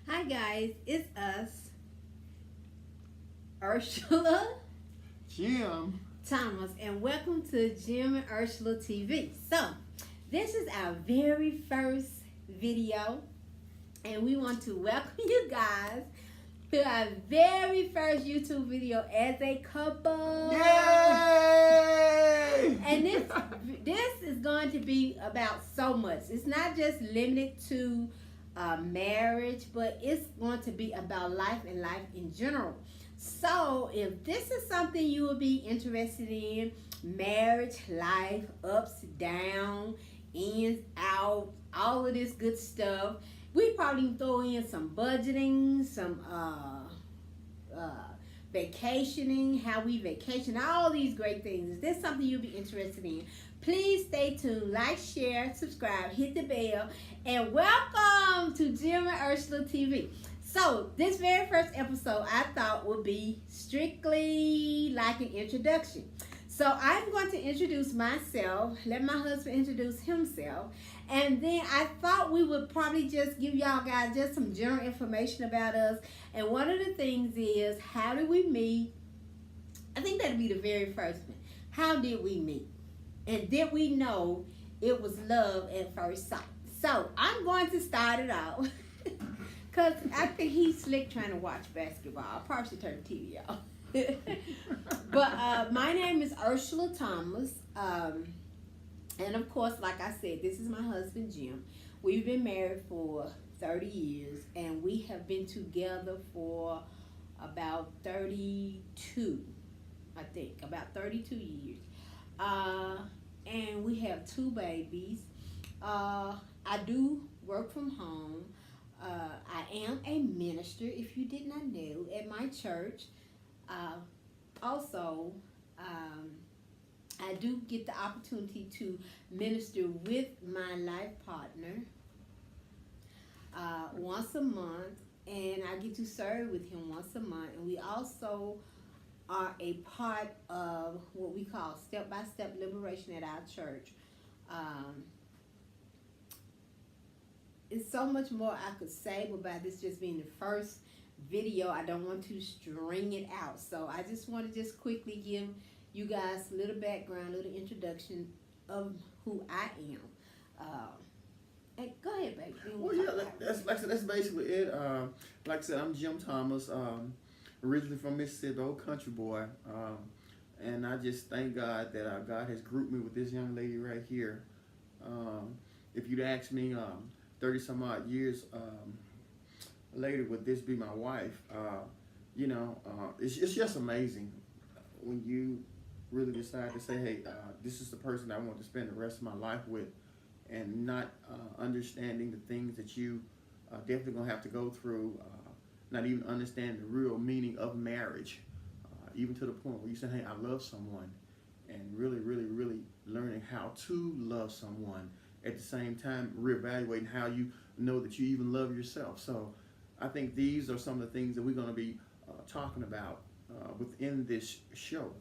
Hi guys, it's us, Ursula Jim. Thomas, and welcome to Jim and Ursula TV. So, this is our very first video, and we want to welcome you guys to our very first YouTube video as a couple. Yay! And this is going to be about so much. It's not just limited to marriage, but it's going to be about life and life in general. So, if this is something you will be interested in, marriage, life, ups, down, ins, out, all of this good stuff, we probably throw in some budgeting, some vacationing, how we vacation, all these great things. Is this something you'll be interested in? Please stay tuned, like, share, subscribe, hit the bell, and welcome to Jim and Ursula TV. So, this very first episode I thought would be strictly like an introduction. So, I'm going to introduce myself, let my husband introduce himself, and then I thought we would probably just give y'all guys just some general information about us. And one of the things is, how did we meet? I think that'd be the very first one. How did we meet? And did we know it was love at first sight? So, I'm going to start it out. Because I think he's slick trying to watch basketball. I probably should turn the TV off. But my name is Ursula Thomas. And of course, like I said, this is my husband, Jim. We've been married for 30 years. And we have been together for about 32, I think. About 32 years. And we have 2 babies. I do work from home. I am a minister, if you did not know, at my church. Also, I do get the opportunity to minister with my life partner once a month, and I get to serve with him once a month. And we also are a part of what we call step-by-step liberation at our church. It's so much more I could say about this just being the first video. I don't want to string it out. So I just want to just quickly give you guys a little background, a little introduction of who I am. Hey, go ahead, baby. Well, yeah, that's basically it. Like I said, I'm Jim Thomas, originally from Mississippi, old country boy. And I just thank God that God has grouped me with this young lady right here. If you'd asked me 30 some odd years later, would this be my wife? It's just amazing when you really decide to say, hey, this is the person I want to spend the rest of my life with, and not understanding the things that you definitely gonna have to go through, not even understand the real meaning of marriage, even to the point where you say, hey, I love someone, and really, really, really learning how to love someone. At the same time, reevaluating how you know that you even love yourself. So I think these are some of the things that we're going to be talking about within this show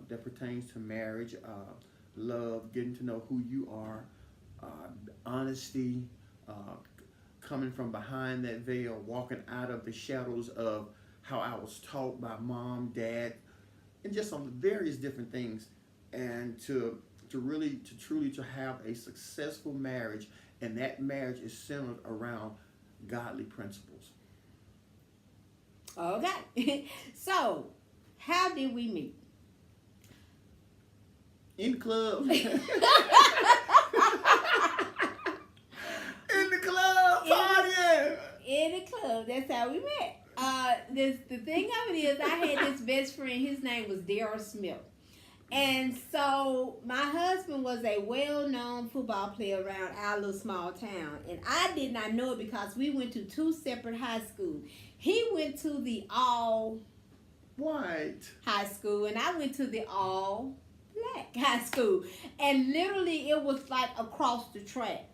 that pertains to marriage, love, getting to know who you are, honesty, coming from behind that veil, walking out of the shadows of how I was taught by mom, dad, and just some various different things, and to truly have a successful marriage, and that marriage is centered around godly principles. Okay. So, how did we meet? In the club. In the club, partying. In the club. That's how we met. The thing of it is, I had this best friend. His name was Daryl Smith. And so my husband was a well-known football player around our little small town. And I did not know it because we went to 2 separate high schools. He went to the all white high school, and I went to the all black high school. And literally it was like across the track.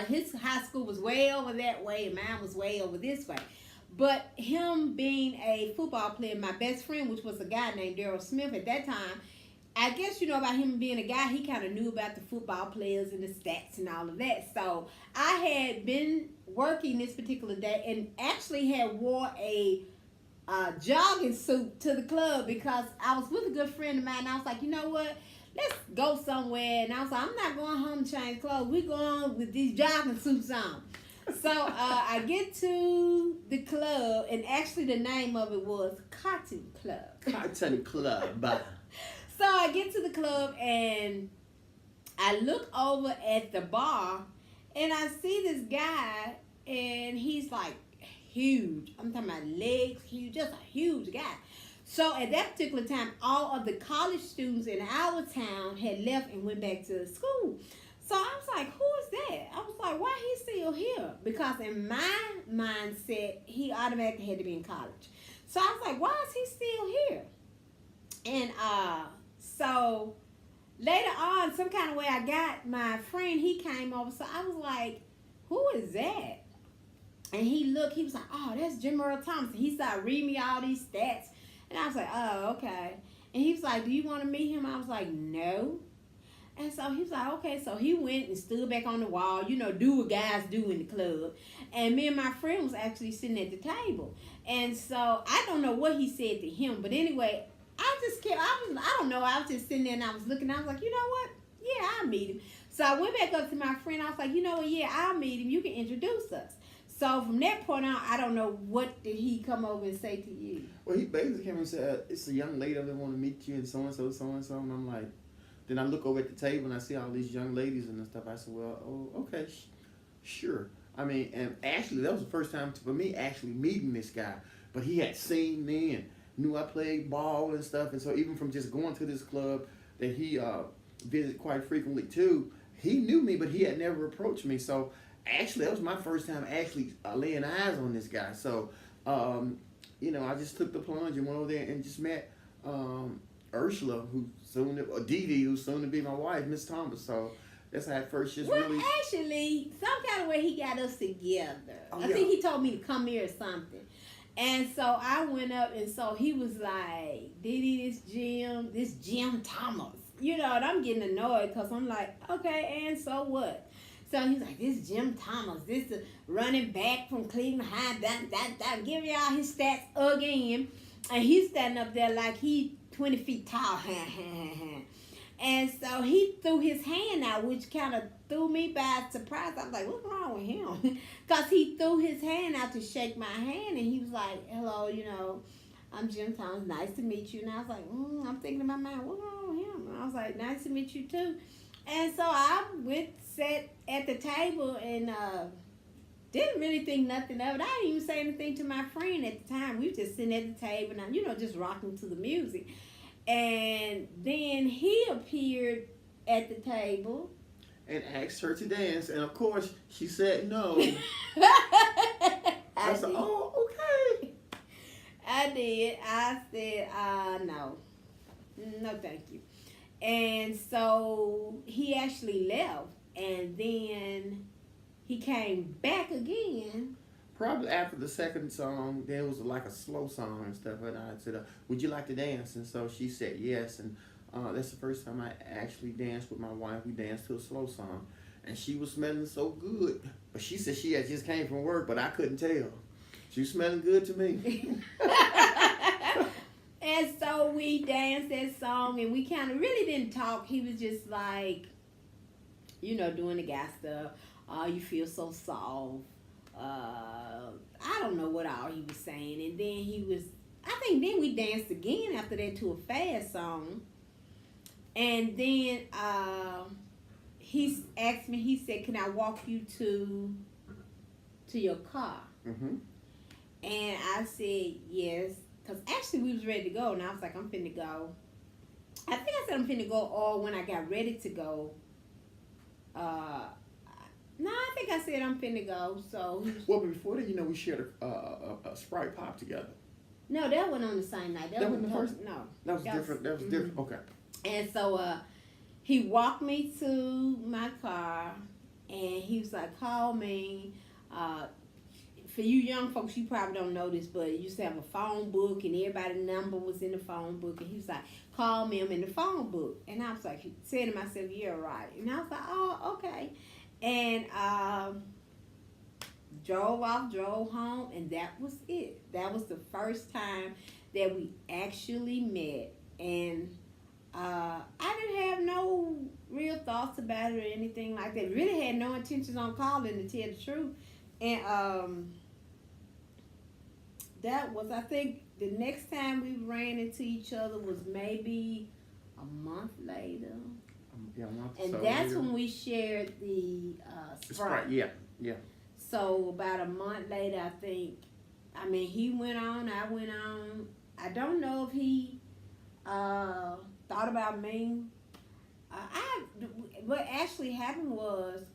His high school was way over that way, and mine was way over this way. But him being a football player, my best friend, which was a guy named Daryl Smith at that time, I guess you know about him being a guy, he kind of knew about the football players and the stats and all of that. So I had been working this particular day and actually had wore a jogging suit to the club because I was with a good friend of mine and I was like, you know what? Let's go somewhere. And I was like, I'm not going home to change clothes. We're going with these jogging suits on. So I get to the club, and actually the name of it was Cotton Club. Cotton Club. So I get to the club, and I look over at the bar, and I see this guy, and he's like huge. I'm talking about legs huge, just a huge guy. So at that particular time, all of the college students in our town had left and went back to school. So I was like, who is that? I was like, why he still here? Because in my mindset, he automatically had to be in college. So I was like, why is he still here? And so later on, some kind of way I got my friend, he came over. So I was like, who is that? And he looked, he was like, oh, that's Jim Earl Thompson. He started reading me all these stats. And I was like, oh, okay. And he was like, do you want to meet him? I was like, no. And so he was like, okay. So he went and stood back on the wall, you know, do what guys do in the club. And me and my friend was actually sitting at the table. And so I don't know what he said to him. But anyway, I just kept, I don't know. I was just sitting there and I was looking. I was like, you know what? Yeah, I'll meet him. So I went back up to my friend. I was like, you know what? Yeah, I'll meet him. You can introduce us. So from that point on, I don't know what did he come over and say to you. Well, he basically came and said, it's a young lady that want to meet you and so-and-so, so-and-so. And I'm like, then I look over at the table and I see all these young ladies and stuff. I said, well, oh, okay, sure. I mean, and actually, that was the first time for me actually meeting this guy. But he had seen me and knew I played ball and stuff. And so even from just going to this club that he visited quite frequently too, he knew me, but he had never approached me. So actually, that was my first time actually laying eyes on this guy. So, you know, I just took the plunge and went over there and just met Ursula, or Dee Dee, who's soon to be my wife, Miss Thomas. So that's how I first just really. Actually, some kind of way he got us together. Oh, I think he told me to come here or something. And so I went up, and so he was like, Dee Dee, this Jim Thomas. You know, and I'm getting annoyed because I'm like, okay, and so what? So he's like, this Jim Thomas, this is running back from Cleveland High, give y'all his stats again. And he's standing up there like he 20 feet tall. And so he threw his hand out, which kind of threw me by surprise. I was like, what's wrong with him? Because he threw his hand out to shake my hand, and he was like, hello, you know, I'm Jim Thomas. Nice to meet you. And I was like, I'm thinking in my mind, what's wrong with him? And I was like, nice to meet you too. And so I sat at the table and didn't really think nothing of it. I didn't even say anything to my friend at the time. We were just sitting at the table and, you know, just rocking to the music. And then he appeared at the table. And asked her to dance. And of course, she said no. I said, oh, okay. I did. I said, no. No, thank you. And so he actually left. And then he came back again. Probably after the second song, there was like a slow song and stuff. And I said, would you like to dance? And so she said yes. And that's the first time I actually danced with my wife. We danced to a slow song. And she was smelling so good. But she said she had just came from work, but I couldn't tell. She was smelling good to me. And so we danced that song, and we kind of really didn't talk. He was just like, you know, doing the guy stuff. Oh, you feel so soft. I don't know what all he was saying. And then then we danced again after that to a fast song. And then he asked me, he said, can I walk you to your car? Mm-hmm. And I said, yes. Because actually we was ready to go. And I was like, I'm finna go. I think I said I'm finna go, or when I got ready to go. No, I think I said I'm finna go. So. Well, before that, you know, we shared a Sprite Pop together. No, that wasn't on the same night. That wasn't the first? No. That was different. That was different. Okay. And so he walked me to my car, and he was like, call me. For you young folks, you probably don't know this, but you used to have a phone book, and everybody's number was in the phone book. And he was like, call me, I'm in the phone book. And I was like, saying to myself, yeah, right. And I was like, oh, okay. And drove off, drove home, and that was it. That was the first time that we actually met. And I didn't have no real thoughts about it or anything like that. Really had no intentions on calling, to tell the truth. And that was, I think, the next time we ran into each other was maybe a month later. Yeah, a month or And so that's later. when we shared the Sprite. Yeah, yeah. So about a month later, I think, I mean, he went on, I went on. I don't know if he thought about me. What actually happened was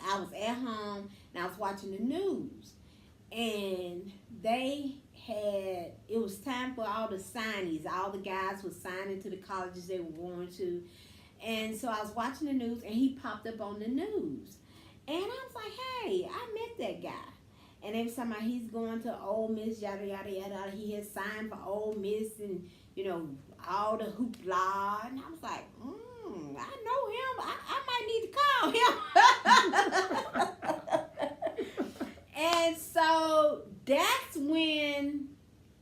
I was at home and I was watching the news, and it was time for all the signees. All the guys were signing to the colleges they were going to. And so I was watching the news, and he popped up on the news. And I was like, hey, I met that guy. And every time he's going to Ole Miss, yada, yada, yada. He had signed for Ole Miss and, you know, all the hoopla. And I was like, I know him. I might need to call him. And so that's when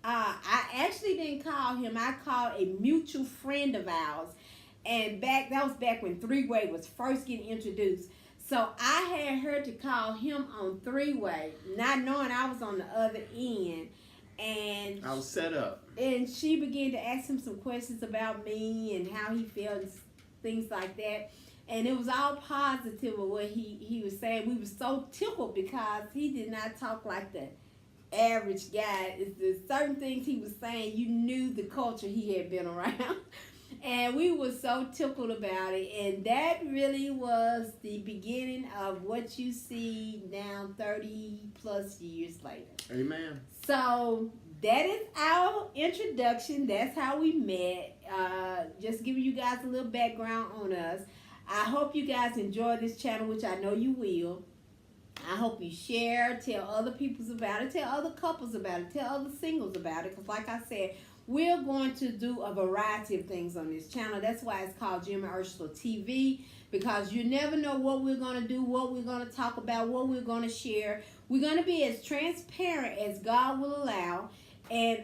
I actually didn't call him. I called a mutual friend of ours. And that was back when three-way was first getting introduced. So I had her to call him on three-way, not knowing I was on the other end. And I was set up. And she began to ask him some questions about me and how he felt and things like that. And it was all positive of what he was saying. We were so tickled because he did not talk like the average guy. It's the certain things he was saying, you knew the culture he had been around. And we were so tickled about it. And that really was the beginning of what you see now 30 plus years later. Amen. So that is our introduction. That's how we met. Just giving you guys a little background on us. I hope you guys enjoy this channel, which I know you will. I hope you share, tell other people about it, tell other couples about it, tell other singles about it. Because like I said, we're going to do a variety of things on this channel. That's why it's called Jim and Ursula TV, because you never know what we're going to do, what we're going to talk about, what we're going to share. We're going to be as transparent as God will allow. And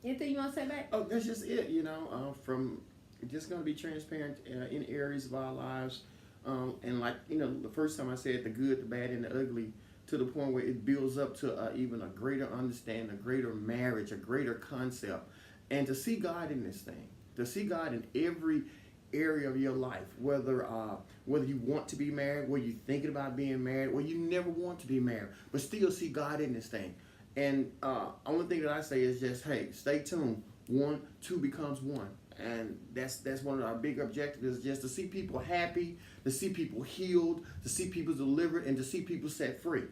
anything you want to say back? Oh, that's just it, from just going to be transparent in areas of our lives. And like, the first time I said the good, the bad, and the ugly, to the point where it builds up to even a greater understanding, a greater marriage, a greater concept. And to see God in this thing, to see God in every area of your life, whether you want to be married, whether you're thinking about being married, or you never want to be married, but still see God in this thing. And only thing that I say is just, hey, stay tuned. 1, 2 becomes 1. And that's one of our big objectives, is just to see people happy, to see people healed, to see people delivered, and to see people set free.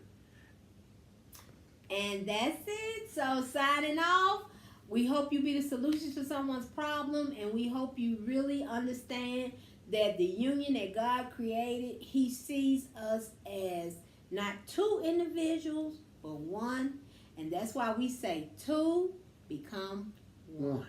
And that's it. So signing off, we hope you be the solution to someone's problem, and we hope you really understand that the union that God created, he sees us as not 2 individuals, but 1. And that's why we say 2 become 1.